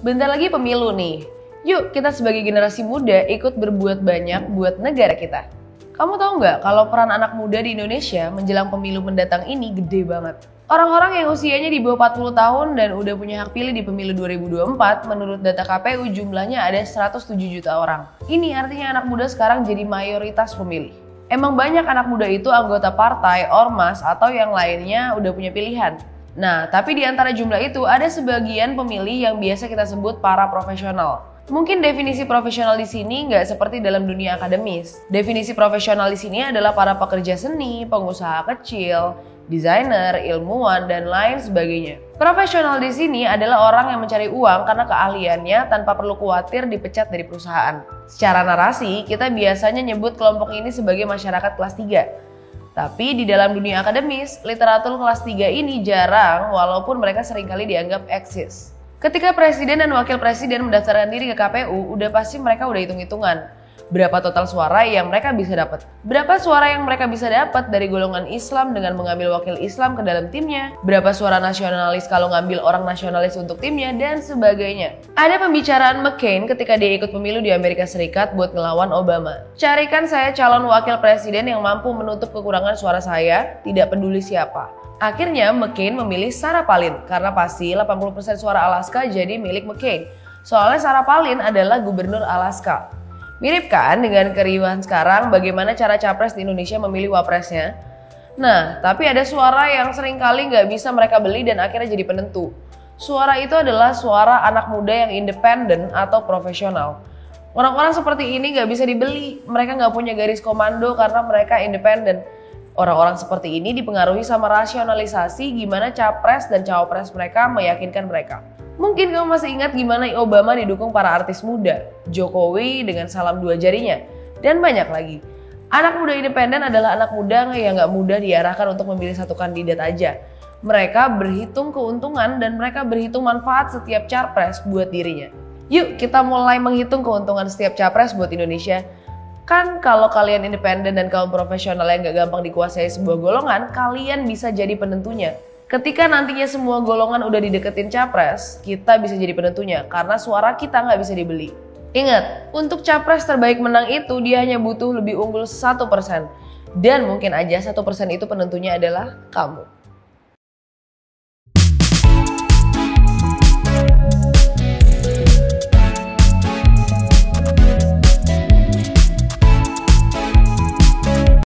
Bentar lagi pemilu nih. Yuk kita sebagai generasi muda ikut berbuat banyak buat negara kita. Kamu tahu nggak kalau peran anak muda di Indonesia menjelang pemilu mendatang ini gede banget. Orang-orang yang usianya di bawah 40 tahun dan udah punya hak pilih di pemilu 2024 menurut data KPU jumlahnya ada 107 juta orang. Ini artinya anak muda sekarang jadi mayoritas pemilih. Emang banyak anak muda itu anggota partai, ormas, atau yang lainnya udah punya pilihan. Nah, tapi di antara jumlah itu ada sebagian pemilih yang biasa kita sebut para profesional. Mungkin definisi profesional di sini nggak seperti dalam dunia akademis. Definisi profesional di sini adalah para pekerja seni, pengusaha kecil, desainer, ilmuwan, dan lain sebagainya. Profesional di sini adalah orang yang mencari uang karena keahliannya tanpa perlu khawatir dipecat dari perusahaan. Secara narasi, kita biasanya nyebut kelompok ini sebagai masyarakat kelas 3. Tapi di dalam dunia akademis, literatur kelas 3 ini jarang walaupun mereka seringkali dianggap eksis. Ketika presiden dan wakil presiden mendaftarkan diri ke KPU, udah pasti mereka udah hitung-hitungan. Berapa total suara yang mereka bisa dapat? Berapa suara yang mereka bisa dapat dari golongan Islam dengan mengambil wakil Islam ke dalam timnya? Berapa suara nasionalis kalau ngambil orang nasionalis untuk timnya? Dan sebagainya. Ada pembicaraan McCain ketika dia ikut pemilu di Amerika Serikat buat ngelawan Obama. Carikan saya calon wakil presiden yang mampu menutup kekurangan suara saya, tidak peduli siapa. Akhirnya McCain memilih Sarah Palin karena pasti 80% suara Alaska jadi milik McCain. Soalnya Sarah Palin adalah gubernur Alaska. Mirip kan dengan keriuhan sekarang bagaimana cara capres di Indonesia memilih wapresnya? Nah, tapi ada suara yang seringkali nggak bisa mereka beli dan akhirnya jadi penentu. Suara itu adalah suara anak muda yang independen atau profesional. Orang-orang seperti ini nggak bisa dibeli, mereka nggak punya garis komando karena mereka independen. Orang-orang seperti ini dipengaruhi sama rasionalisasi gimana capres dan cawapres mereka meyakinkan mereka. Mungkin kamu masih ingat gimana Obama didukung para artis muda, Jokowi dengan salam dua jarinya, dan banyak lagi. Anak muda independen adalah anak muda yang nggak mudah diarahkan untuk memilih satu kandidat aja. Mereka berhitung keuntungan dan mereka berhitung manfaat setiap capres buat dirinya. Yuk kita mulai menghitung keuntungan setiap capres buat Indonesia. Kan kalau kalian independen dan kaum profesional yang gak gampang dikuasai sebuah golongan, kalian bisa jadi penentunya. Ketika nantinya semua golongan udah dideketin capres, kita bisa jadi penentunya karena suara kita nggak bisa dibeli. Ingat, untuk capres terbaik menang itu dia hanya butuh lebih unggul 1%. Dan mungkin aja 1% itu penentunya adalah kamu.